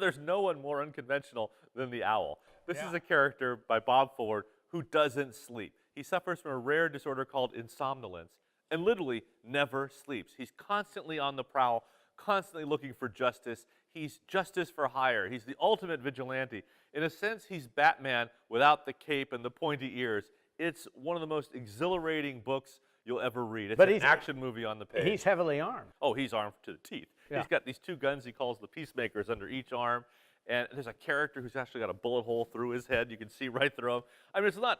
there's no one more unconventional than the owl. This is a character by Bob Ford who doesn't sleep. He suffers from a rare disorder called insomnolence and literally never sleeps. He's constantly on the prowl, constantly looking for justice. He's justice for hire. He's the ultimate vigilante. In a sense, he's Batman without the cape and the pointy ears. It's one of the most exhilarating books you'll ever read. It's an action movie on the page. He's heavily armed. Oh, he's armed to the teeth. Yeah. He's got these two guns he calls the peacemakers under each arm. And there's a character who's actually got a bullet hole through his head. You can see right through him. I mean, it's not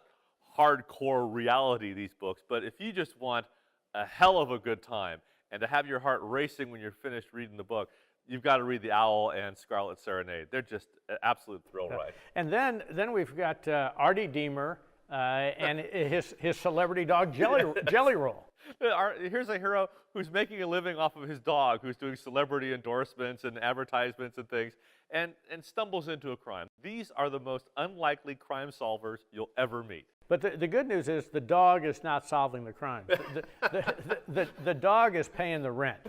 hardcore reality, these books, but if you just want a hell of a good time and to have your heart racing when you're finished reading the book, you've got to read The Owl and Scarlet Serenade. They're just an absolute thrill ride. And then we've got Artie Deemer and his celebrity dog Jelly Roll. Here's a hero who's making a living off of his dog, who's doing celebrity endorsements and advertisements and things, and stumbles into a crime. These are the most unlikely crime solvers you'll ever meet. But the good news is the dog is not solving the crime. The dog is paying the rent.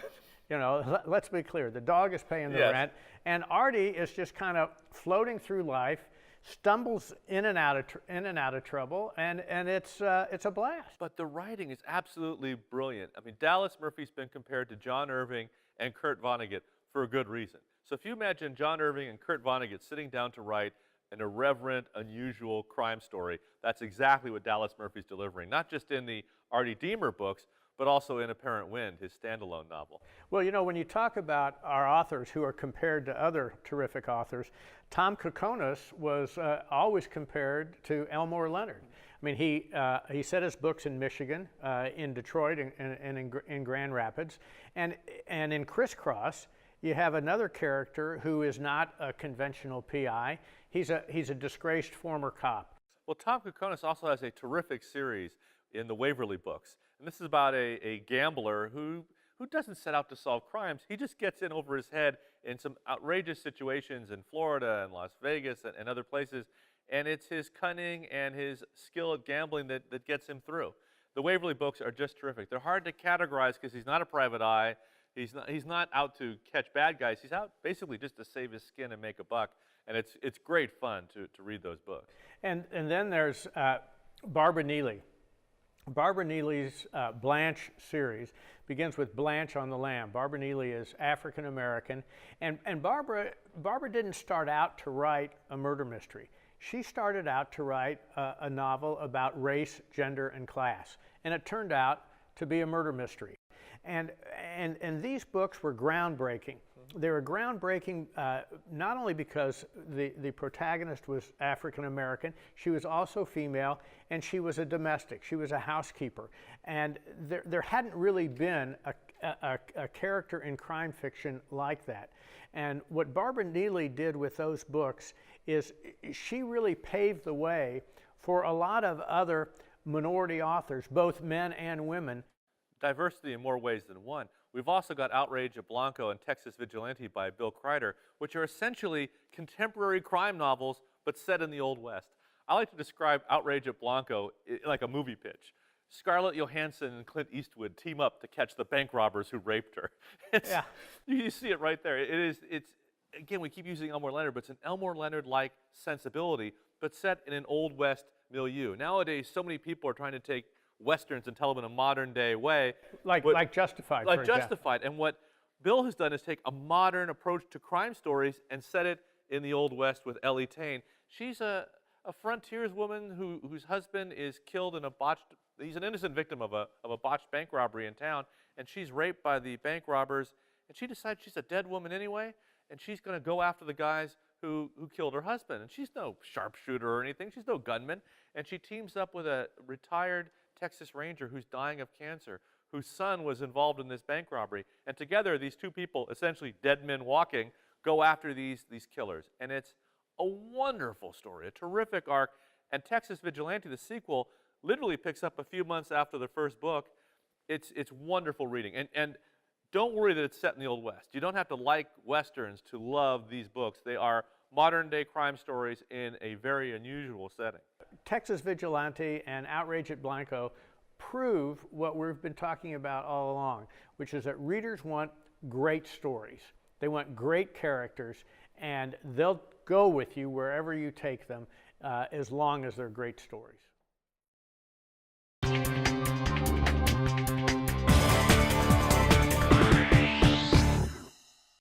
You know, let's be clear. The dog is paying the rent, and Artie is just kind of floating through life, stumbles in and out of trouble, and it's a blast. But the writing is absolutely brilliant. I mean, Dallas Murphy's been compared to John Irving and Kurt Vonnegut for a good reason. So if you imagine John Irving and Kurt Vonnegut sitting down to write an irreverent, unusual crime story, that's exactly what Dallas Murphy's delivering, not just in the Artie Deemer books, but also in Apparent Wind, his standalone novel. Well, you know, when you talk about our authors who are compared to other terrific authors, Tom Kakonis was always compared to Elmore Leonard. I mean, he set his books in Michigan, in Detroit, and in Grand Rapids, and in Crisscross, you have another character who is not a conventional PI. He's a disgraced former cop. Well, Tom Kakonis also has a terrific series in the Waverly books. And this is about a gambler who doesn't set out to solve crimes. He just gets in over his head in some outrageous situations in Florida and Las Vegas and other places. And it's his cunning and his skill at gambling that gets him through. The Waverly books are just terrific. They're hard to categorize because he's not a private eye. He's not out to catch bad guys. He's out basically just to save his skin and make a buck. And it's great fun to read those books. And then there's Barbara Neely. Barbara Neely's Blanche series begins with Blanche on the Lam. Barbara Neely is African American, and Barbara didn't start out to write a murder mystery. She started out to write a novel about race, gender, and class, and it turned out to be a murder mystery. And these books were groundbreaking. They were groundbreaking not only because the protagonist was African American, she was also female, and she was a domestic. She was a housekeeper. And there hadn't really been a character in crime fiction like that. And what Barbara Neely did with those books is she really paved the way for a lot of other minority authors, both men and women. Diversity in more ways than one. We've also got Outrage at Blanco and Texas Vigilante by Bill Crider, which are essentially contemporary crime novels, but set in the Old West. I like to describe Outrage at Blanco like a movie pitch. Scarlett Johansson and Clint Eastwood team up to catch the bank robbers who raped her. You see it right there. It's again, we keep using Elmore Leonard, but it's an Elmore Leonard-like sensibility, but set in an Old West milieu. Nowadays, so many people are trying to take Westerns and tell them in a modern day way. Like Justified, Like Justified. And what Bill has done is take a modern approach to crime stories and set it in the Old West with Ellie Tain. She's a frontierswoman whose husband is killed in he's an innocent victim of a botched bank robbery in town, and she's raped by the bank robbers, and she decides she's a dead woman anyway, and she's going to go after the guys who killed her husband. And she's no sharpshooter or anything. She's no gunman. And she teams up with a retired Texas Ranger who's dying of cancer, whose son was involved in this bank robbery. And together, these two people, essentially dead men walking, go after these killers. And it's a wonderful story, a terrific arc. And Texas Vigilante, the sequel, literally picks up a few months after the first book. It's wonderful reading. And don't worry that it's set in the Old West. You don't have to like Westerns to love these books. They are modern-day crime stories in a very unusual setting. Texas Vigilante and Outrage at Blanco prove what we've been talking about all along, which is that readers want great stories. They want great characters, and they'll go with you wherever you take them as long as they're great stories.